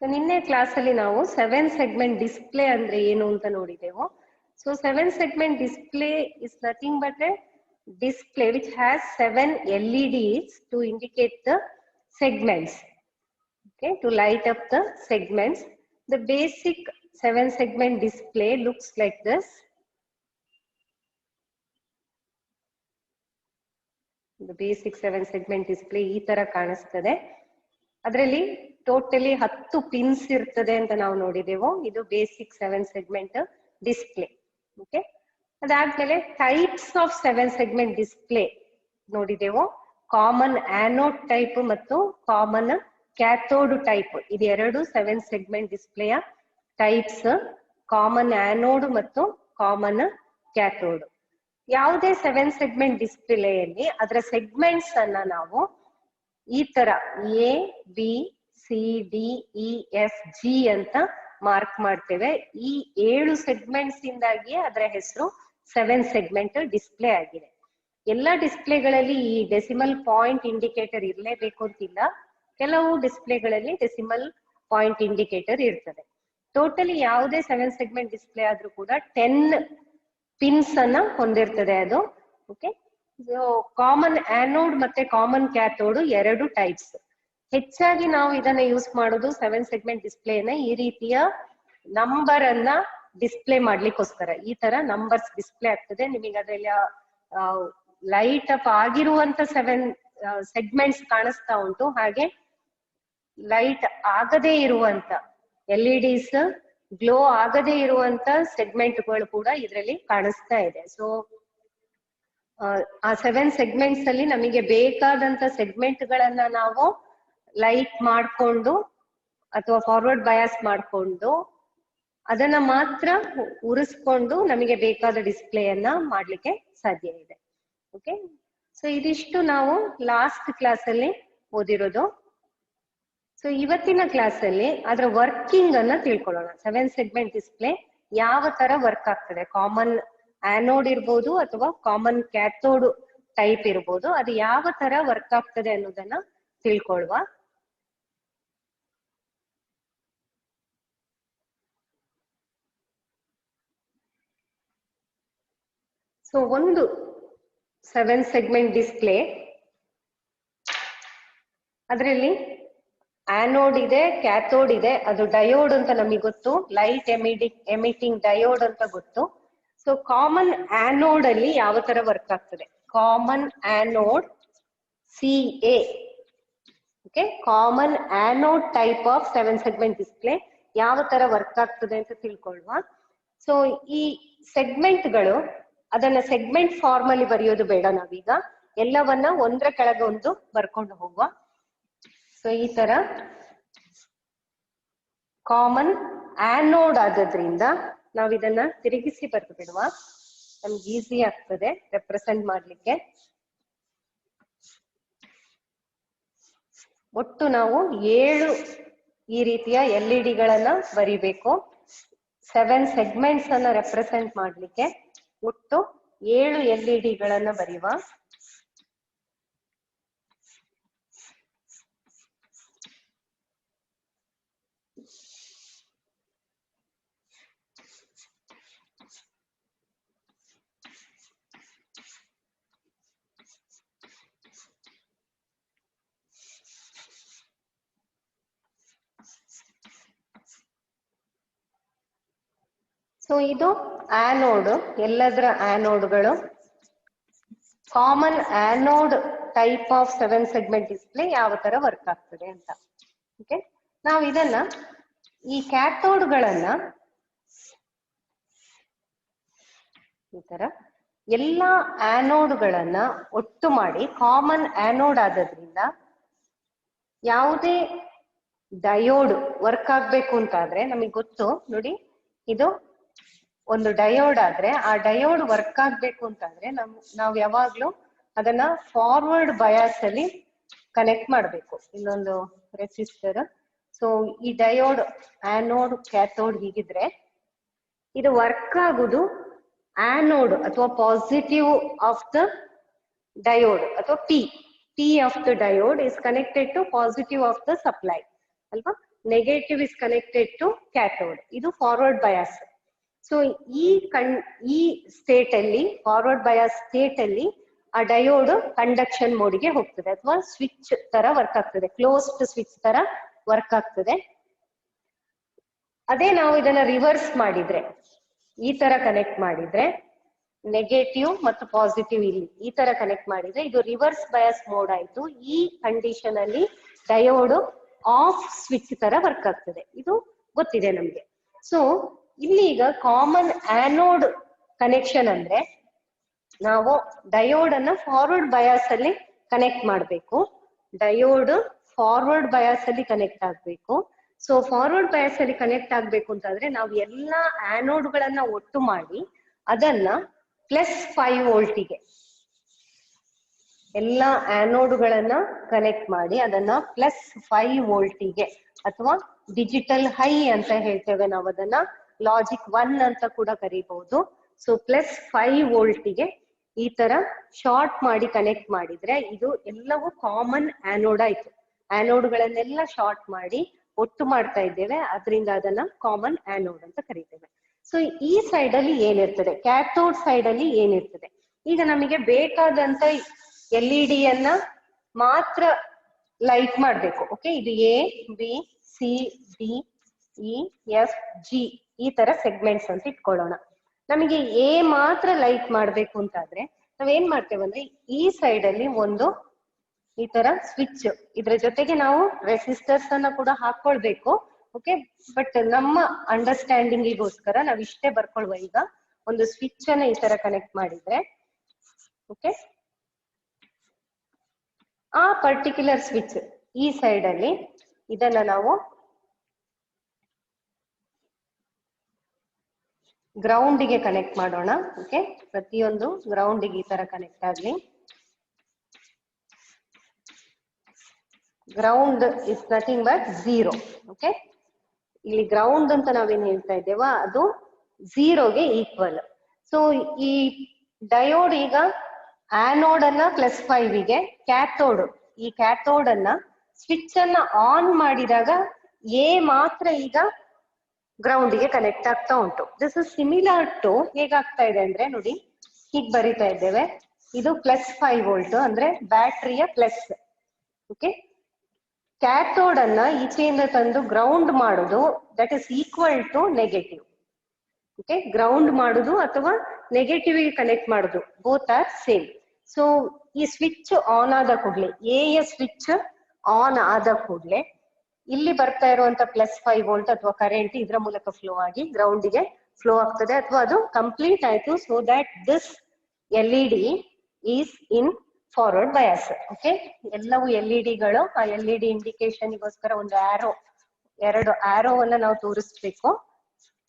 So ನಿನ್ನೆ class ಅಲ್ಲಿ ನಾವು 7 ಸೆಗ್ಮೆಂಟ್ ಡಿಸ್ಪ್ಲೇ ಅಂದ್ರೆ ಏನು ಅಂತ ನೋಡಿದೆವು. So 7 segment display is nothing but A display which has 7 LEDs to indicate the segments, okay, to light up the segments. The basic 7 segment display looks like this. The basic 7 segment display ee tara ಕಾಣಿಸ್ತದೆ. ಅದರಲ್ಲಿ totally 10 pins ಇರ್ತದೆ ಅಂತ ನಾವು ನೋಡಿದೆವು. ಇದು basic 7 segment display. Okay, ಅದಾದ್ಮೇಲೆ types of 7 segment display ನೋಡಿದೆವು. Common anode type ಮತ್ತು ಕಾಮನ್ ಕ್ಯಾಥೋಡ್ ಟೈಪ್, ಇದು ಎರಡು 7 ಸೆಗ್ಮೆಂಟ್ ಡಿಸ್ಪ್ಲೇಯ ಟೈಪ್ಸ್. ಕಾಮನ್ ಆನೋಡ್ ಮತ್ತು ಕಾಮನ್ ಕ್ಯಾಥೋಡ್. ಯಾವುದೇ 7 ಸೆಗ್ಮೆಂಟ್ ಡಿಸ್ಪ್ಲೇಯಲ್ಲಿ ಅದರ ಸೆಗ್ಮೆಂಟ್ಸ್ ಅನ್ನ ನಾವು ಈ ತರ A B C D E F G ಅಂತ ಮಾರ್ಕ್ ಮಾಡ್ತೇವೆ. ಈ 7 ಸೆಗ್ಮೆಂಟ್ಸ್ ಇಂದಾಗಿ ಅದರ ಹೆಸರು 7 ಸೆಗ್ಮೆಂಟ್ ಡಿಸ್ಪ್ಲೇ ಆಗಿದೆ. ಎಲ್ಲ ಡಿಸ್ಪ್ಲೇಗಳಲ್ಲಿ ಈ ಡೆಸಿಮಲ್ ಪಾಯಿಂಟ್ ಇಂಡಿಕೇಟರ್ ಇರಲೇಬೇಕು ಅಂತಿಲ್ಲ. ಕೆಲವು ಡಿಸ್ಪ್ಲೇಗಳಲ್ಲಿ ಡೆಸಿಮಲ್ ಪಾಯಿಂಟ್ ಇಂಡಿಕೇಟರ್ ಇರ್ತದೆ. ಟೋಟಲಿ ಯಾವುದೇ 7 ಸೆಗ್ಮೆಂಟ್ ಡಿಸ್ಪ್ಲೇ ಆದ್ರೂ ಕೂಡ 10 ಪಿನ್ಸ್ ಅನ್ನ ಹೊಂದಿರ್ತದೆ ಅದು. ಓಕೆ, ಕಾಮನ್ ಆನೋಡ್ ಮತ್ತೆ ಕಾಮನ್ ಕ್ಯಾಥೋಡ್ ಎರಡು ಟೈಪ್ಸ್. ಹೆಚ್ಚಾಗಿ ನಾವು ಇದನ್ನ ಯೂಸ್ ಮಾಡೋದು 7 ಸೆಗ್ಮೆಂಟ್ ಡಿಸ್ಪ್ಲೇನ ಈ ರೀತಿಯ ನಂಬರ್ ಅನ್ನ ಡಿಸ್ಪ್ಲೇ ಮಾಡ್ಲಿಕ್ಕೋಸ್ಕರ. ಈ ತರ ನಂಬರ್ಸ್ ಡಿಸ್ಪ್ಲೇ ಆಗ್ತದೆ. ನಿಮಗೆ ಅದರಲ್ಲಿ ಲೈಟ್ ಅಪ್ ಆಗಿರುವಂತ 7 ಸೆಗ್ಮೆಂಟ್ಸ್ ಕಾಣಿಸ್ತಾ ಉಂಟು. ಹಾಗೆ ಲೈಟ್ ಆಗದೇ ಇರುವಂತ LEDs ಗ್ಲೋ ಆಗದೇ ಇರುವಂತ ಸೆಗ್ಮೆಂಟ್ಗಳು ಕೂಡ ಇದರಲ್ಲಿ ಕಾಣಿಸ್ತಾ ಇದೆ. ಸೊ ಆ 7 ಸೆಗ್ಮೆಂಟ್ಸ್ ಅಲ್ಲಿ ನಮಗೆ ಬೇಕಾದಂತ ಸೆಗ್ಮೆಂಟ್ ಗಳನ್ನ ನಾವು ಲೈಟ್ ಮಾಡ್ಕೊಂಡು ಅಥವಾ ಫಾರ್ವರ್ಡ್ ಬಯಾಸ್ ಮಾಡ್ಕೊಂಡು ಅದನ್ನ ಮಾತ್ರ ಉರಿಸ್ಕೊಂಡು ನಮಗೆ ಬೇಕಾದ ಡಿಸ್ಪ್ಲೇಯನ್ನ ಮಾಡ್ಲಿಕ್ಕೆ ಸಾಧ್ಯ ಇದೆ. ಓಕೆ, ಸೊ ಇದಿಷ್ಟು ನಾವು ಲಾಸ್ಟ್ ಕ್ಲಾಸ್ ಅಲ್ಲಿ ಓದಿರೋದು. ಸೊ ಇವತ್ತಿನ ಕ್ಲಾಸ್ ಅಲ್ಲಿ ಅದರ ವರ್ಕಿಂಗ್ ಅನ್ನ ತಿಳ್ಕೊಳ್ಳೋಣ. 7 ಸೆಗ್ಮೆಂಟ್ ಡಿಸ್ಪ್ಲೇ ಯಾವ ತರ ವರ್ಕ್ ಆಗ್ತದೆ, ಕಾಮನ್ ಆನೋಡ್ ಇರ್ಬೋದು ಅಥವಾ ಕಾಮನ್ ಕ್ಯಾಥೋಡ್ ಟೈಪ್ ಇರ್ಬೋದು, ಅದು ಯಾವ ತರ ವರ್ಕ್ ಆಗ್ತದೆ ಅನ್ನೋದನ್ನ ತಿಳ್ಕೊಳ್ಳುವ. ಸೊ ಒಂದು 7 ಸೆಗ್ಮೆಂಟ್ ಡಿಸ್ಪ್ಲೇ, ಅದರಲ್ಲಿ ಆನೋಡ್ ಇದೆ, ಕ್ಯಾಥೋಡ್ ಇದೆ, ಅದು ಡಯೋಡ್ ಅಂತ ನಮಗೆ ಗೊತ್ತು, ಲೈಟ್ ಎಮಿಟಿಂಗ್ ಡಯೋಡ್ ಅಂತ ಗೊತ್ತು. ಸೊ ಕಾಮನ್ ಆನೋಡ್ ಅಲ್ಲಿ ಯಾವ ತರ ವರ್ಕ್ ಆಗ್ತದೆ, common anode CA, okay, common anode type of 7 segment display ಯಾವ ತರ ವರ್ಕ್ ಆಗ್ತದೆ ಅಂತ ತಿಳ್ಕೊಳ್ಳುವ. ಸೊ ಈ ಸೆಗ್ಮೆಂಟ್ಗಳು, ಅದನ್ನ ಸೆಗ್ಮೆಂಟ್ ಫಾರ್ಮ್ ಅಲ್ಲಿ ಬರೆಯೋದು ಬೇಡ ನಾವೀಗ, ಎಲ್ಲವನ್ನ ಒಂದ್ರ ಕೆಳಗೆ ಒಂದು ಬರ್ಕೊಂಡು ಹೋಗುವ. ಸೊ ಈ ತರ ಕಾಮನ್ ಆನೋಡ್ ಆದ್ರಿಂದ ನಾವು ಇದನ್ನ ತಿರುಗಿಸಿ ಬರೆದು ಬಿಡುವ, ನಮ್ಗೆ ಈಸಿ ಆಗ್ತದೆ ರೆಪ್ರೆಸೆಂಟ್ ಮಾಡ್ಲಿಕ್ಕೆ. ಒಟ್ಟು ನಾವು 7 ಈ ರೀತಿಯ LED ಗಳನ್ನ ಬರಿಬೇಕು. 7 ಸೆಗ್ಮೆಂಟ್ಸ್ ಅನ್ನ ರೆಪ್ರೆಸೆಂಟ್ ಮಾಡ್ಲಿಕ್ಕೆ ಒಟ್ಟು 7 LED ಗಳನ್ನ ಬರೆಯುವ. ಸೊ ಇದು ಆನೋಡ್, ಎಲ್ಲದರ ಆನೋಡ್ಗಳು. Common anode type of 7 segment display ಯಾವ ತರ ವರ್ಕ್ ಆಗ್ತದೆ ಅಂತ. ಓಕೆ, ನಾವು ಇದನ್ನ ಈ ಕ್ಯಾಥೋಡ್ಗಳನ್ನ ಈ ತರ ಎಲ್ಲಾ ಆನೋಡ್ಗಳನ್ನ ಒಟ್ಟು ಮಾಡಿ ಕಾಮನ್ ಆನೋಡ್ ಆದ್ರಿಂದ ಯಾವುದೇ ಡಯೋಡ್ ವರ್ಕ್ ಆಗ್ಬೇಕು ಅಂತ ಆದ್ರೆ ನಮಗೆ ಗೊತ್ತು ನೋಡಿ, ಇದು ಒಂದು ಡಯೋಡ್ ಆದ್ರೆ ಆ ಡಯೋಡ್ ವರ್ಕ್ ಆಗ್ಬೇಕು ಅಂತಂದ್ರೆ ನಾವು ಯಾವಾಗ್ಲೂ ಅದನ್ನ ಫಾರ್ವರ್ಡ್ ಬಯಾಸ್ ಅಲ್ಲಿ ಕನೆಕ್ಟ್ ಮಾಡ್ಬೇಕು, ಇನ್ನೊಂದು ರೆಸಿಸ್ಟರ್. ಸೊ ಈ ಡಯೋಡ್ ಆನೋಡ್ ಕ್ಯಾಥೋಡ್ ಹೀಗಿದ್ರೆ ಇದು ವರ್ಕ್ ಆಗುದು ಆನೋಡ್ ಅಥವಾ ಪಾಸಿಟಿವ್ ಆಫ್ ದ ಡಯೋಡ್ ಅಥವಾ P of the diode is connected to positive of the supply ಅಲ್ವಾ. Negative is connected to cathode. ಇದು ಫಾರ್ವರ್ಡ್ ಬಯಾಸ್. ಸೊ ಈ ಸ್ಟೇಟ್ ಅಲ್ಲಿ, forward bias state ಅಲ್ಲಿ ಆ ಡಯೋಡ್ ಕಂಡಕ್ಷನ್ ಮೋಡ್ಗೆ ಹೋಗ್ತದೆ ಅಥವಾ ಸ್ವಿಚ್ ತರ ವರ್ಕ್ ಆಗ್ತದೆ, ಕ್ಲೋಸ್ಡ್ ಸ್ವಿಚ್ ತರ ವರ್ಕ್ ಆಗ್ತದೆ. ಅದೇ ನಾವು ಇದನ್ನ ರಿವರ್ಸ್ ಮಾಡಿದ್ರೆ, ಈ ತರ ಕನೆಕ್ಟ್ ಮಾಡಿದ್ರೆ, ನೆಗೆಟಿವ್ ಮತ್ತು ಪಾಸಿಟಿವ್ ಇಲ್ಲಿ ಈ ತರ ಕನೆಕ್ಟ್ ಮಾಡಿದ್ರೆ ಇದು ರಿವರ್ಸ್ ಬಯಾಸ್ ಮೋಡ್ ಆಯ್ತು. ಈ ಕಂಡೀಷನ್ ಅಲ್ಲಿ ಡಯೋಡ್ ಆಫ್ ಸ್ವಿಚ್ ತರ ವರ್ಕ್ ಆಗ್ತದೆ, ಇದು ಗೊತ್ತಿದೆ ನಮ್ಗೆ. ಸೊ ಇಲ್ಲಿ ಈಗ ಕಾಮನ್ ಆನೋಡ್ ಕನೆಕ್ಷನ್ ಅಂದ್ರೆ ನಾವು ಡಯೋಡ್ ಅನ್ನ ಫಾರ್ವರ್ಡ್ ಬಯಾಸ್ ಅಲ್ಲಿ ಕನೆಕ್ಟ್ ಮಾಡಬೇಕು. ಡಯೋಡ್ ಫಾರ್ವರ್ಡ್ ಬಯಾಸ್ ಅಲ್ಲಿ ಕನೆಕ್ಟ್ ಆಗ್ಬೇಕು. ಸೊ ಫಾರ್ವರ್ಡ್ ಬಯಾಸ್ ಅಲ್ಲಿ ಕನೆಕ್ಟ್ ಆಗ್ಬೇಕು ಅಂತಂದ್ರೆ ನಾವು ಎಲ್ಲಾ ಆನೋಡ್ ಗಳನ್ನ ಒಟ್ಟು ಮಾಡಿ ಅದನ್ನ +5 ವೋಲ್ಟಿಗೆ, ಎಲ್ಲಾ ಆನೋಡ್ ಗಳನ್ನ ಕನೆಕ್ಟ್ ಮಾಡಿ ಅದನ್ನ +5 ವೋಲ್ಟಿಗೆ ಅಥವಾ ಡಿಜಿಟಲ್ ಹೈ ಅಂತ ಹೇಳ್ತೇವೆ ನಾವು, ಅದನ್ನ ಲಾಜಿಕ್ 1 ಅಂತ ಕೂಡ ಕರೀಬಹುದು. ಸೊ +5 ವೋಲ್ಟಿಗೆ ಈ ತರ ಶಾರ್ಟ್ ಮಾಡಿ ಕನೆಕ್ಟ್ ಮಾಡಿದ್ರೆ ಇದು ಎಲ್ಲವೂ ಕಾಮನ್ ಆನೋಡ್ ಆಯ್ತು. ಆನೋಡ್ ಗಳನ್ನೆಲ್ಲ ಶಾರ್ಟ್ ಮಾಡಿ ಒಟ್ಟು ಮಾಡ್ತಾ ಇದ್ದೇವೆ, ಅದರಿಂದ ಅದನ್ನ ಕಾಮನ್ ಆನೋಡ್ ಅಂತ ಕರೀತೇವೆ. ಸೊ ಈ ಸೈಡ್ ಅಲ್ಲಿ ಏನಿರ್ತದೆ, ಕ್ಯಾಥೋಡ್ ಸೈಡ್ ಅಲ್ಲಿ ಏನಿರ್ತದೆ, ಈಗ ನಮಗೆ ಬೇಕಾದಂತ LED ಅನ್ನ ಮಾತ್ರ ಲೈಟ್ ಮಾಡ್ಬೇಕು. ಓಕೆ, ಇದು A B C D E F G ಈ ತರ ಸೆಗ್ಮೆಂಟ್ಸ್ ಅಂತ ಇಟ್ಕೊಳ್ಳೋಣ. ನಮಗೆ A ಮಾತ್ರ ಲೈಟ್ ಮಾಡ್ಬೇಕು ಅಂತಾದ್ರೆ ನಾವೇನ್ ಮಾಡ್ತೇವೆ ಅಂದ್ರೆ ಈ ಸೈಡ್ ಅಲ್ಲಿ ಒಂದು ಈ ತರ ಸ್ವಿಚ್, ಇದ್ರ ಜೊತೆಗೆ ನಾವು ರೆಸಿಸ್ಟರ್ಸ್ ಅನ್ನ ಕೂಡ ಹಾಕೊಳ್ಬೇಕು. ಓಕೆ, ಬಟ್ ನಮ್ಮ ಅಂಡರ್ಸ್ಟ್ಯಾಂಡಿಂಗಿಗೋಸ್ಕರ ನಾವ್ ಇಷ್ಟೇ ಬರ್ಕೊಳ್ವ. ಈಗ ಒಂದು ಸ್ವಿಚ್ ಅನ್ನ ಈ ತರ ಕನೆಕ್ಟ್ ಮಾಡಿದ್ರೆ, ಓಕೆ, ಆ ಪರ್ಟಿಕ್ಯುಲರ್ ಸ್ವಿಚ್ ಈ ಸೈಡ್ ಅಲ್ಲಿ ಇದನ್ನ ನಾವು ಗ್ರೌಂಡಿಗೆ ಕನೆಕ್ಟ್ ಮಾಡೋಣ. ಓಕೆ, ಪ್ರತಿಯೊಂದು ಗ್ರೌಂಡಿಗೆ ಈ ತರ ಕನೆಕ್ಟ್ ಆಗ್ಲಿ. Ground is nothing but 0. Okay, ಇಲ್ಲಿ ಗ್ರೌಂಡ್ ಅಂತ ನಾವೇನ್ ಹೇಳ್ತಾ ಇದ್ದೇವ ಅದು 0ಗೆ ಈಕ್ವಲ್. ಸೊ ಈ ಡಯೋಡ್ ಈಗ ಆನೋಡ್ ಅನ್ನ +5ಗೆ, ಕ್ಯಾಥೋಡ್ ಈ ಕ್ಯಾಥೋಡ್ ಅನ್ನ ಸ್ವಿಚ್ ಅನ್ನ ಆನ್ ಮಾಡಿದಾಗ A ಮಾತ್ರ ಈಗ ಗ್ರೌಂಡ್ಗೆ ಕನೆಕ್ಟ್ ಆಗ್ತಾ ಉಂಟು. ದಿಸ್ ಇಸ್ ಸಿಮಿಲರ್ ಟು ಹೇಗಾಗ್ತಾ ಇದೆ ಅಂದ್ರೆ ನೋಡಿ, ಹೀಗ್ ಬರಿತಾ ಇದ್ದೇವೆ. ಇದು +5 ವೋಲ್ಟ್ ಅಂದ್ರೆ ಬ್ಯಾಟ್ರಿಯ ಪ್ಲಸ್. ಓಕೆ, ಕ್ಯಾಥೋಡ್ ಅನ್ನ ಈಚೆಯಿಂದ ತಂದು ಗ್ರೌಂಡ್ ಮಾಡುದು, that is equal to negative. Okay, ground ಮಾಡುದು ಅಥವಾ ನೆಗೆಟಿವ್ ಗೆ ಕನೆಕ್ಟ್ ಮಾಡುದು, ಬೋತ್ ಆರ್ ಸೇಮ್. ಸೊ ಈ ಸ್ವಿಚ್ ಆನ್ ಆದ ಕೂಡಲೇ, ಎ ಯ ಸ್ವಿಚ್ ಆನ್ ಆದ ಕೂಡಲೇ ಇಲ್ಲಿ ಬರ್ತಾ ಇರುವಂತ +5 ವೋಲ್ಟ್ ಅಥವಾ ಕರೆಂಟ್ ಇದರ ಮೂಲಕ ಫ್ಲೋ ಆಗಿ ಗ್ರೌಂಡಿಗೆ ಫ್ಲೋ ಆಗ್ತದೆ ಅಥವಾ ಅದು ಕಂಪ್ಲೀಟ್ ಆಯ್ತು. So that this LED is in forward bias. Okay, ಎಲ್ಲವೂ LED-ಗಳು. ಆ LED ಇಂಡಿಕೇಶನ್ಗೋಸ್ಕರ ಒಂದು ಎರಡು ಆರೋವನ್ನ ನಾವು ತೋರಿಸ್ಬೇಕು,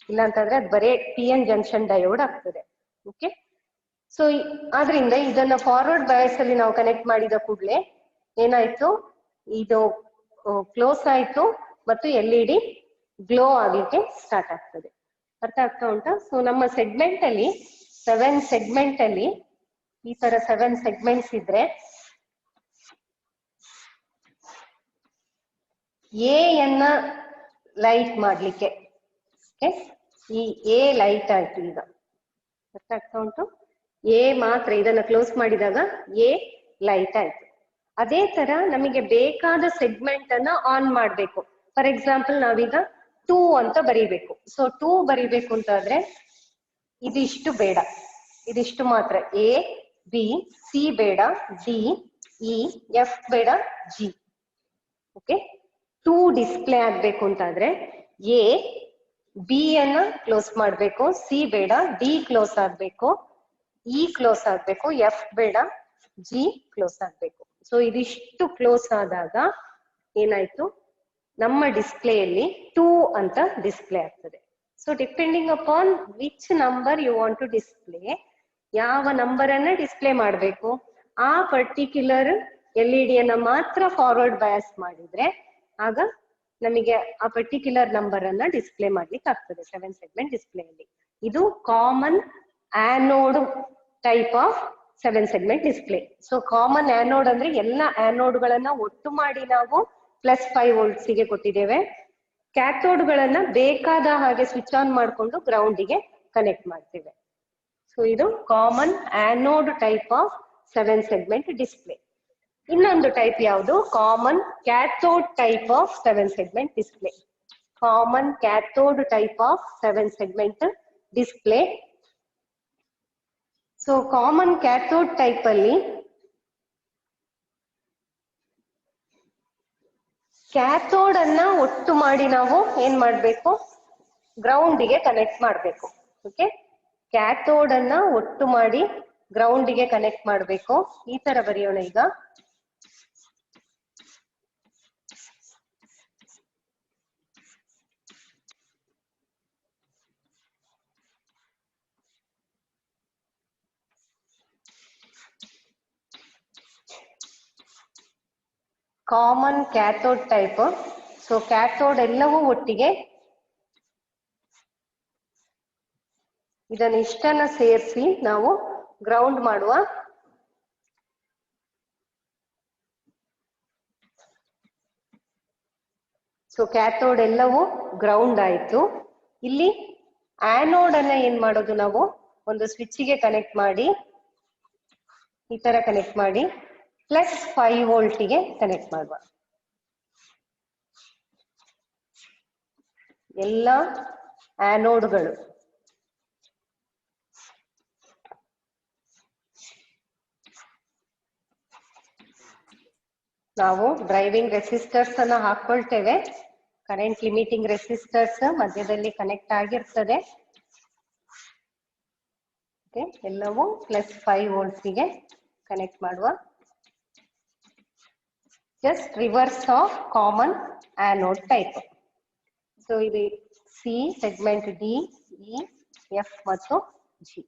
ಇಲ್ಲ ಅಂತಂದ್ರೆ ಅದು ಬರೀ PN ಜಂಕ್ಷನ್ ಡಯೋಡ್ ಆಗ್ತದೆ. ಓಕೆ, ಸೊ ಆದ್ರಿಂದ ಇದನ್ನ ಫಾರ್ವರ್ಡ್ ಬಯಾಸ್ ಅಲ್ಲಿ ನಾವು ಕನೆಕ್ಟ್ ಮಾಡಿದ ಕೂಡಲೇ ಏನಾಯ್ತು, ಇದು ಕ್ಲೋಸ್ ಆಯ್ತು ಮತ್ತು LED ಗ್ಲೋ ಆಗ್ಲಿಕ್ಕೆ ಸ್ಟಾರ್ಟ್ ಆಗ್ತದೆ. ಅರ್ಥ ಆಗ್ತಾ ಉಂಟಾ? ಸೊ ನಮ್ಮ ಸೆಗ್ಮೆಂಟ್ ಅಲ್ಲಿ 7 ಸೆಗ್ಮೆಂಟ್ ಅಲ್ಲಿ ಈ ತರ 7 ಸೆಗ್ಮೆಂಟ್ಸ್ ಇದ್ರೆ ಎ ಯನ್ನ ಲೈಟ್ ಮಾಡ್ಲಿಕ್ಕೆ, ಈ ಎ ಲೈಟ್ ಆಯ್ತು. ಈಗ ಅರ್ಥ ಆಗ್ತಾ ಉಂಟು? ಎ ಮಾತ್ರ ಇದನ್ನ ಕ್ಲೋಸ್ ಮಾಡಿದಾಗ ಎ ಲೈಟ್ ಆಯ್ತು. ಅದೇ ತರ ನಮಗೆ ಬೇಕಾದ ಸೆಗ್ಮೆಂಟ್ ಅನ್ನ ಆನ್ ಮಾಡ್ಬೇಕು. ಫಾರ್ ಎಕ್ಸಾಂಪಲ್ ನಾವೀಗ 2 ಅಂತ ಬರೀಬೇಕು. ಸೊ 2 ಬರೀಬೇಕು ಅಂತಾದ್ರೆ ಇದಿಷ್ಟು ಬೇಡ, ಇದಿಷ್ಟು ಮಾತ್ರ. ಎ ಬಿ ಸಿ ಬೇಡ, ಡಿ ಇ ಎಫ್ ಬೇಡ, ಜಿ. ಓಕೆ, 2 ಡಿಸ್ಪ್ಲೇ ಆಗ್ಬೇಕು ಅಂತಾದ್ರೆ ಎ ಬಿ ಅನ್ನ ಕ್ಲೋಸ್ ಮಾಡ್ಬೇಕು, ಸಿ ಬೇಡ, ಡಿ ಕ್ಲೋಸ್ ಆಗ್ಬೇಕು, ಇ ಕ್ಲೋಸ್ ಆಗ್ಬೇಕು, ಎಫ್ ಬೇಡ, ಜಿ ಕ್ಲೋಸ್ ಆಗ್ಬೇಕು. ಸೊ ಇದಿಷ್ಟು ಕ್ಲೋಸ್ ಆದಾಗ ಏನಾಯ್ತು, ನಮ್ಮ ಡಿಸ್ಪ್ಲೇಯಲ್ಲಿ 2 ಅಂತ ಡಿಸ್ಪ್ಲೇ ಆಗ್ತದೆ. So depending upon which number you want to display, ಯಾವ ನಂಬರ್ ಅನ್ನ ಡಿಸ್ಪ್ಲೇ ಮಾಡಬೇಕು, ಆ ಪರ್ಟಿಕ್ಯುಲರ್ LED ಅನ್ನ ಮಾತ್ರ ಫಾರ್ವರ್ಡ್ ಬಯಾಸ್ ಮಾಡಿದ್ರೆ ಆಗ ನಮಗೆ ಆ ಪರ್ಟಿಕ್ಯುಲರ್ ನಂಬರ್ ಅನ್ನ ಡಿಸ್ಪ್ಲೇ ಮಾಡ್ಲಿಕ್ಕೆ ಆಗ್ತದೆ 7 ಸೆಗ್ಮೆಂಟ್ ಡಿಸ್ಪ್ಲೇ ಅಲ್ಲಿ. ಇದು common anode type of 7 segment display. So common anode ಅಂದ್ರೆ ಎಲ್ಲ ಆನೋಡ್ ಗಳನ್ನ ಒಟ್ಟು ಮಾಡಿ ನಾವು +5 ವೋಲ್ಟ್ಸ್ ಗೆ ಕೊಟ್ಟಿದ್ದೇವೆ. ಕ್ಯಾಥೋಡ್ಗಳನ್ನ ಬೇಕಾದ ಹಾಗೆ ಸ್ವಿಚ್ ಆನ್ ಮಾಡಿಕೊಂಡು ಗ್ರೌಂಡಿಗೆ ಕನೆಕ್ಟ್ ಮಾಡ್ತೇವೆ. ಸೊ ಇದು common anode type of 7 segment display. ಇನ್ನೊಂದು ಟೈಪ್ ಯಾವುದು? Common cathode type of 7 segment display. Common cathode type of 7 segment display. So common cathode type ಅಲ್ಲಿ ಕ್ಯಾಥೋಡ್ ಅನ್ನ ಒಟ್ಟು ಮಾಡಿ ನಾವು ಏನ್ ಮಾಡ್ಬೇಕು? ಗ್ರೌಂಡಿಗೆ ಕನೆಕ್ಟ್ ಮಾಡ್ಬೇಕು. ಓಕೆ, ಕ್ಯಾಥೋಡ್ ಅನ್ನ ಒಟ್ಟು ಮಾಡಿ ಗ್ರೌಂಡಿಗೆ ಕನೆಕ್ಟ್ ಮಾಡ್ಬೇಕು. ಈ ತರ ಬರೆಯೋಣ ಈಗ. Common cathode type. So cathode ಎಲ್ಲವೂ ಒಟ್ಟಿಗೆ ಇದನ್ನ ಇಷ್ಟನ್ನ ಸೇರಿಸಿ ನಾವು ಗ್ರೌಂಡ್ ಮಾಡುವ. ಸೊ ಕ್ಯಾಥೋಡ್ ಎಲ್ಲವೂ ಗ್ರೌಂಡ್ ಆಯ್ತು. ಇಲ್ಲಿ ಆನೋಡ್ ಅನ್ನ ಏನ್ ಮಾಡೋದು? ನಾವು ಒಂದು ಸ್ವಿಚ್ಗೆ ಕನೆಕ್ಟ್ ಮಾಡಿ ಈ ತರ ಕನೆಕ್ಟ್ ಮಾಡಿ +5 ವೋಲ್ಟಿಗೆ ಕನೆಕ್ಟ್ ಮಾಡುವ. ಎಲ್ಲ ಆನೋಡ್ಗಳು ನಾವು ಡ್ರೈವಿಂಗ್ ರೆಸಿಸ್ಟರ್ಸ್ ಅನ್ನ ಹಾಕೊಳ್ತೇವೆ. ಕರೆಂಟ್ ಲಿಮಿಟಿಂಗ್ ರೆಸಿಸ್ಟರ್ಸ್ ಮಧ್ಯದಲ್ಲಿ ಕನೆಕ್ಟ್ ಆಗಿರ್ತದೆ. ಎಲ್ಲವೂ +5 ವೋಲ್ಟ್ಸ್ಗೆ ಕನೆಕ್ಟ್ ಮಾಡುವ. Just reverse of common anode type. So ಇದು C segment D, E, F ಮತ್ತು ಜಿ.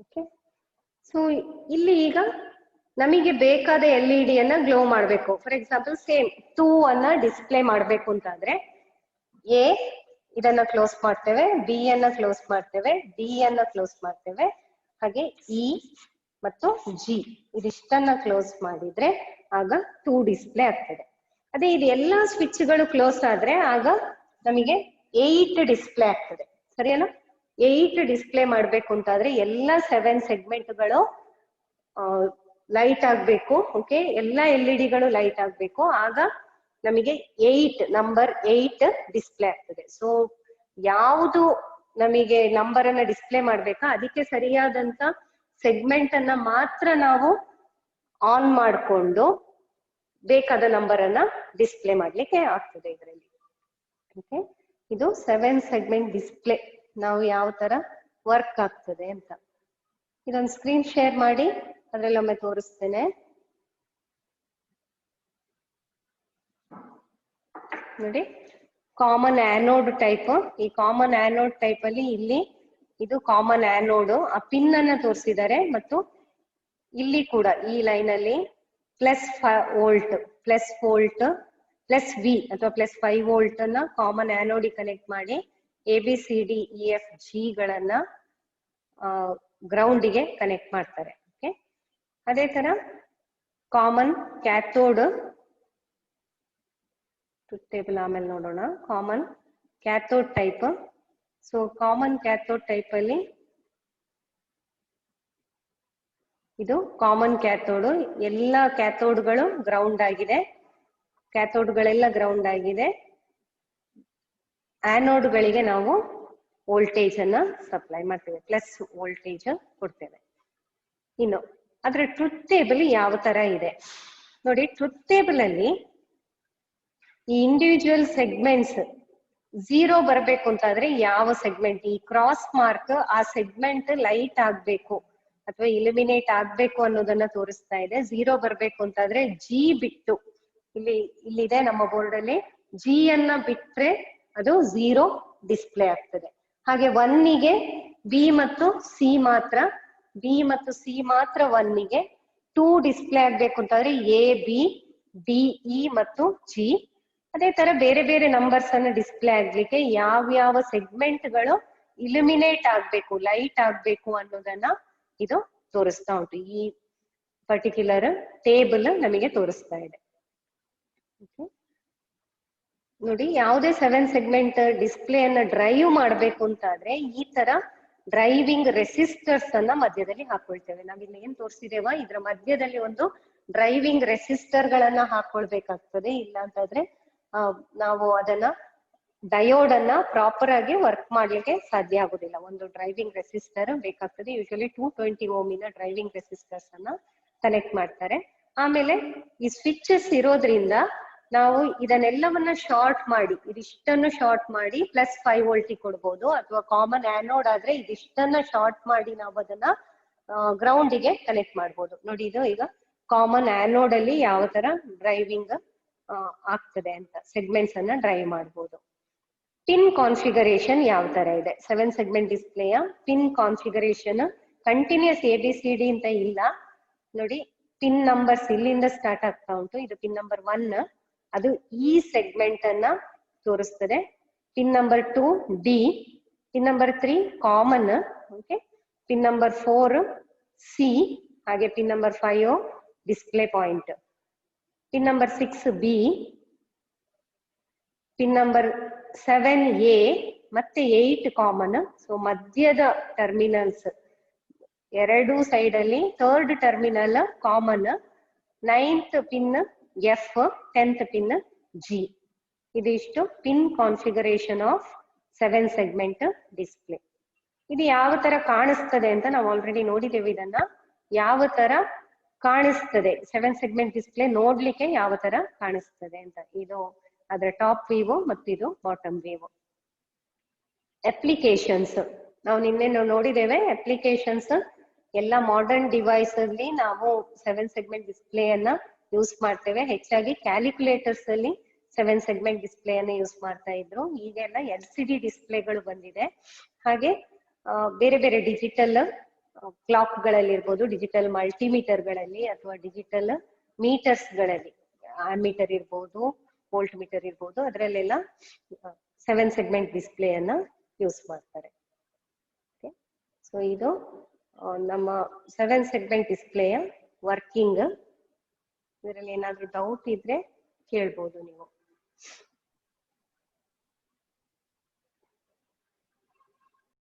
ಓಕೆ, ಸೊ ಇಲ್ಲಿ ಈಗ ನಮಗೆ ಬೇಕಾದ LED ಅನ್ನ ಗ್ಲೋ ಮಾಡಬೇಕು. ಫಾರ್ ಎಕ್ಸಾಂಪಲ್ ಸೇಮ್ 2 ಅನ್ನ ಡಿಸ್ಪ್ಲೇ ಮಾಡಬೇಕು ಅಂತಾದ್ರೆ ಎ ಇದನ್ನ ಕ್ಲೋಸ್ ಮಾಡ್ತೇವೆ, ಬಿ ಅನ್ನ ಕ್ಲೋಸ್ ಮಾಡ್ತೇವೆ, ಡಿ ಅನ್ನ ಕ್ಲೋಸ್ ಮಾಡ್ತೇವೆ, ಹಾಗೆ ಇ ಮತ್ತು ಜಿ ಇದಿಷ್ಟನ್ನ ಕ್ಲೋಸ್ ಮಾಡಿದ್ರೆ ಆಗ 2 ಡಿಸ್ಪ್ಲೇ ಆಗ್ತದೆ. ಅದೇ ಇದು ಎಲ್ಲಾ ಸ್ವಿಚ್ಗಳು ಕ್ಲೋಸ್ ಆದ್ರೆ ಆಗ ನಮಗೆ 8 ಡಿಸ್ಪ್ಲೇ ಆಗ್ತದೆ. ಸರಿಯಲ್ಲ? 8 ಡಿಸ್ಪ್ಲೇ ಮಾಡ್ಬೇಕು ಅಂತಾದ್ರೆ ಎಲ್ಲ 7 ಸೆಗ್ಮೆಂಟ್ಗಳು ಲೈಟ್ ಆಗ್ಬೇಕು. ಓಕೆ, ಎಲ್ಲ LED ಗಳು ಲೈಟ್ ಆಗ್ಬೇಕು. ಆಗ ನಮಗೆ 8 ನಂಬರ್ 8 ಡಿಸ್ಪ್ಲೇ ಆಗ್ತದೆ. ಸೊ ಯಾವುದು ನಮಗೆ ನಂಬರ್ ಅನ್ನ ಡಿಸ್ಪ್ಲೇ ಮಾಡ್ಬೇಕಾ ಅದಕ್ಕೆ ಸರಿಯಾದಂತ ಸೆಗ್ಮೆಂಟ್ ಅನ್ನ ಮಾತ್ರ ನಾವು ಆನ್ ಮಾಡಿಕೊಂಡು ಬೇಕಾದ ನಂಬರ್ ಅನ್ನ ಡಿಸ್ಪ್ಲೇ ಮಾಡ್ಲಿಕ್ಕೆ ಆಗ್ತದೆ ಇದರಲ್ಲಿ. ಓಕೆ, ಇದು 7 ಸೆಗ್ಮೆಂಟ್ ಡಿಸ್ಪ್ಲೇ ನಾವು ಯಾವ ತರ ವರ್ಕ್ ಆಗ್ತದೆ ಅಂತ. ಇದೊಂದು ಸ್ಕ್ರೀನ್ ಶೇರ್ ಮಾಡಿ ಅದ್ರಲ್ಲಿ ಒಮ್ಮೆ ತೋರಿಸ್ತೇನೆ ನೋಡಿ. Common anode type. ಈ ಕಾಮನ್ ಆನೋಡ್ ಟೈಪ್ ಅಲ್ಲಿ ಇಲ್ಲಿ ಇದು ಕಾಮನ್ ಆನೋಡ್. ಆ ಪಿನ್ ಅನ್ನ ತೋರಿಸಿದ್ದಾರೆ ಮತ್ತು ಇಲ್ಲಿ ಕೂಡ ಈ ಲೈನ್ ಅಲ್ಲಿ +5 ವೋಲ್ಟ್ +V ಅಥವಾ +5 ವೋಲ್ಟ್ ಅನ್ನ ಕಾಮನ್ ಆನೋಡ್ ಕನೆಕ್ಟ್ ಮಾಡಿ ABCDEFG ಗಳನ್ನ ಗ್ರೌಂಡಿಗೆ ಕನೆಕ್ಟ್ ಮಾಡ್ತಾರೆ. ಓಕೆ, ಅದೇ ತರ ಕಾಮನ್ ಕ್ಯಾಥೋಡ್ ಟೇಬಲ್ ಆಮೇಲೆ ನೋಡೋಣ. Common cathode type. So common cathode type ಅಲ್ಲಿ ಇದು ಕಾಮನ್ ಕ್ಯಾಥೋಡ್. ಎಲ್ಲ ಕ್ಯಾಥೋಡ್ಗಳು ಗ್ರೌಂಡ್ ಆಗಿದೆ. ಕ್ಯಾಥೋಡ್ಗಳೆಲ್ಲ ಗ್ರೌಂಡ್ ಆಗಿದೆ. ಆನೋಡ್ಗಳಿಗೆ ನಾವು ವೋಲ್ಟೇಜ್ ಅನ್ನ ಸಪ್ಲೈ ಮಾಡ್ತೇವೆ, ಪ್ಲಸ್ ವೋಲ್ಟೇಜ್ ಕೊಡ್ತೇವೆ. ಇನ್ನು ಅದ್ರ ಟ್ರುತ್ ಟೇಬಲ್ ಯಾವ ತರ ಇದೆ ನೋಡಿ. ಟ್ರುತ್ ಟೇಬಲ್ ಅಲ್ಲಿ ಈ ಇಂಡಿವಿಜುವಲ್ ಸೆಗ್ಮೆಂಟ್ಸ್ 0 ಬರಬೇಕು ಅಂತಾದ್ರೆ ಯಾವ ಸೆಗ್ಮೆಂಟ್ ಈ ಕ್ರಾಸ್ ಮಾರ್ಕ್ ಆ ಸೆಗ್ಮೆಂಟ್ ಲೈಟ್ ಆಗ್ಬೇಕು ಅಥವಾ ಇಲಿಮಿನೇಟ್ ಆಗ್ಬೇಕು ಅನ್ನೋದನ್ನ ತೋರಿಸ್ತಾ ಇದೆ. 0 ಬರ್ಬೇಕು ಅಂತಾದ್ರೆ ಜಿ ಬಿಟ್ಟು ಇಲ್ಲಿದೆ ನಮ್ಮ ಬೋರ್ಡ್ ಅಲ್ಲಿ, ಜಿ ಅನ್ನ ಬಿಟ್ರೆ ಅದು 0 ಡಿಸ್ಪ್ಲೇ ಆಗ್ತದೆ. ಹಾಗೆ 1ಗೆ ಬಿ ಮತ್ತು ಸಿ ಮಾತ್ರ, ಬಿ ಮತ್ತು ಸಿ ಮಾತ್ರ 1ಗೆ. 2 ಡಿಸ್ಪ್ಲೇ ಆಗ್ಬೇಕು ಅಂತಾದ್ರೆ ಎ, ಬಿ, ಡಿ, ಇ ಮತ್ತು ಜಿ. ಅದೇ ತರ ಬೇರೆ ಬೇರೆ ನಂಬರ್ಸ್ ಅನ್ನ ಡಿಸ್ಪ್ಲೇ ಆಗ್ಲಿಕ್ಕೆ ಯಾವ್ಯಾವ ಸೆಗ್ಮೆಂಟ್ ಗಳು ಇಲ್ಯುಮಿನೇಟ್ ಆಗ್ಬೇಕು, ಲೈಟ್ ಆಗ್ಬೇಕು ಅನ್ನೋದನ್ನ ಇದು ತೋರಿಸ್ತಾ ಉಂಟು. ಈ ಪರ್ಟಿಕ್ಯುಲರ್ ಟೇಬಲ್ ನಮಗೆ ತೋರಿಸ್ತಾ ಇದೆ. ನೋಡಿ, ಯಾವುದೇ 7 ಸೆಗ್ಮೆಂಟ್ ಡಿಸ್ಪ್ಲೇ ಅನ್ನ ಡ್ರೈವ್ ಮಾಡ್ಬೇಕು ಅಂತಾದ್ರೆ ಈ ತರ ಡ್ರೈವಿಂಗ್ ರೆಸಿಸ್ಟರ್ಸ್ ಅನ್ನ ಮಧ್ಯದಲ್ಲಿ ಹಾಕೊಳ್ತೇವೆ. ನಾವಿಲ್ಲಿ ಏನ್ ತೋರಿಸಿದೇವ ಇದ್ರ ಮಧ್ಯದಲ್ಲಿ ಒಂದು ಡ್ರೈವಿಂಗ್ ರೆಸಿಸ್ಟರ್ ಗಳನ್ನ ಹಾಕೊಳ್ಬೇಕಾಗ್ತದೆ. ಇಲ್ಲ ಅಂತಂದ್ರೆ ನಾವು ಅದನ್ನ ಡಯೋಡ್ ಅನ್ನ ಪ್ರಾಪರ್ ಆಗಿ ವರ್ಕ್ ಮಾಡ್ಲಿಕ್ಕೆ ಸಾಧ್ಯ ಆಗುದಿಲ್ಲ. ಒಂದು ಡ್ರೈವಿಂಗ್ ರೆಸಿಸ್ಟರ್ ಬೇಕಾಗ್ತದೆ. ಯೂಶಲಿ 220 ಓಮಿನ ಡ್ರೈವಿಂಗ್ ರೆಸಿಸ್ಟರ್ಸ್ ಅನ್ನ ಕನೆಕ್ಟ್ ಮಾಡ್ತಾರೆ. ಆಮೇಲೆ ಈ ಸ್ವಿಚಸ್ ಇರೋದ್ರಿಂದ ನಾವು ಇದನ್ನೆಲ್ಲವನ್ನ ಶಾರ್ಟ್ ಮಾಡಿ, ಇದಿಷ್ಟನ್ನು ಶಾರ್ಟ್ ಮಾಡಿ +5 ವೋಲ್ಟ್ ಕೊಡ್ಬೋದು, ಅಥವಾ ಕಾಮನ್ ಆನೋಡ್ ಆದ್ರೆ ಇದಿಷ್ಟನ್ನ ಶಾರ್ಟ್ ಮಾಡಿ ನಾವು ಅದನ್ನ ಗ್ರೌಂಡಿಗೆ ಕನೆಕ್ಟ್ ಮಾಡ್ಬೋದು. ನೋಡಿ, ಇದು ಈಗ ಕಾಮನ್ ಆನೋಡ್ ಅಲ್ಲಿ ಯಾವ ತರ ಡ್ರೈವಿಂಗ್ ಆಗ್ತದೆ ಅಂತ ಸೆಗ್ಮೆಂಟ್ಸ್ ಅನ್ನ ಡ್ರೈವ್ ಮಾಡ್ಬೋದು. ಪಿನ್ ಕಾನ್ಫಿಗರೇಷನ್ ಯಾವ ತರ ಇದೆ, 7 ಸೆಗ್ಮೆಂಟ್ ಡಿಸ್ಪ್ಲೇಯ ಪಿನ್ ಕಾನ್ಫಿಗರೇಷನ್ ಕಂಟಿನ್ಯೂಸ್ ABCD ಅಂತ ಇಲ್ಲ. ನೋಡಿ, ಪಿನ್ ನಂಬರ್ಸ್ ಇಲ್ಲಿಂದ ಸ್ಟಾರ್ಟ್ ಆಗ್ತಾ ಉಂಟು. ಇದು ಪಿನ್ ನಂಬರ್ 1, ಅದು ಈ ಸೆಗ್ಮೆಂಟ್ ಅನ್ನ ತೋರಿಸ್ತದೆ. Pin number 2 D, pin number 3 common, okay, pin number 4 C, ಹಾಗೆ pin number 5 display point, pin number 6 B, pin number 7 A ಮತ್ತೆ 8 ಕಾಮನ್. ಸೊ ಮಧ್ಯದ ಟರ್ಮಿನಲ್ಸ್ ಎರಡು ಸೈಡ್ ಅಲ್ಲಿ 3rd terminal common, 9th pin F, 10th pin G. ಇದಿಷ್ಟು pin configuration of 7 segment display. ಇದು ಯಾವ ತರ ಕಾಣಿಸ್ತದೆ ಅಂತ ನಾವು ಆಲ್ರೆಡಿ ನೋಡಿದ್ದೇವೆ. ಇದನ್ನ ಯಾವ ತರ ಕಾಣಿಸ್ತದೆ 7 ಸೆಗ್ಮೆಂಟ್ ಡಿಸ್ಪ್ಲೇ ನೋಡ್ಲಿಕ್ಕೆ ಯಾವ ತರ ಕಾಣಿಸ್ತದೆ ಅಂತ. ಇದು ಅದರ ಟಾಪ್ ವ್ಯೂ ಮತ್ತು ಇದು ಬಾಟಮ್ ವ್ಯೂ. ಅಪ್ಲಿಕೇಶನ್ಸ್ ನಾವು ನಿನ್ನೆ ನೋಡಿದ್ದೇವೆ. ಅಪ್ಲಿಕೇಶನ್ಸ್ ಎಲ್ಲ ಮಾಡರ್ನ್ ಡಿವೈಸ್ ಅಲ್ಲಿ ನಾವು 7 ಸೆಗ್ಮೆಂಟ್ ಡಿಸ್ಪ್ಲೇ ಅನ್ನ ಯೂಸ್ ಮಾಡ್ತೇವೆ. ಹೆಚ್ಚಾಗಿ ಕ್ಯಾಲ್ಕುಲೇಟರ್ಸ್ ಅಲ್ಲಿ 7 ಸೆಗ್ಮೆಂಟ್ ಡಿಸ್ಪ್ಲೇ ಅನ್ನ ಯೂಸ್ ಮಾಡ್ತಾ ಇದ್ರು. ಈಗೆಲ್ಲ LCD ಡಿಸ್ಪ್ಲೇಗಳು ಬಂದಿದೆ. ಹಾಗೆ ಬೇರೆ ಬೇರೆ ಡಿಜಿಟಲ್ ಕ್ಲಾಕ್ ಗಳಲ್ಲಿ ಇರ್ಬೋದು, ಡಿಜಿಟಲ್ ಮಲ್ಟಿಮೀಟರ್ ಗಳಲ್ಲಿ ಅಥವಾ ಡಿಜಿಟಲ್ ಮೀಟರ್ಸ್ ಗಳಲ್ಲಿ, ಆಮೀಟರ್ ಇರ್ಬೋದು, ವೋಲ್ಟ್ ಮೀಟರ್ ಇರ್ಬೋದು, ಅದರಲ್ಲೆಲ್ಲ 7 ಸೆಗ್ಮೆಂಟ್ ಡಿಸ್ಪ್ಲೇ ಅನ್ನ ಯೂಸ್ ಮಾಡ್ತಾರೆ. ಸೊ ಇದು ನಮ್ಮ 7 ಸೆಗ್ಮೆಂಟ್ ಡಿಸ್ಪ್ಲೇಯ ವರ್ಕಿಂಗ್. ಇದರಲ್ಲಿ ಏನಾದ್ರೂ ಡೌಟ್ ಇದ್ರೆ ಕೇಳ್ಬೋದು ನೀವು.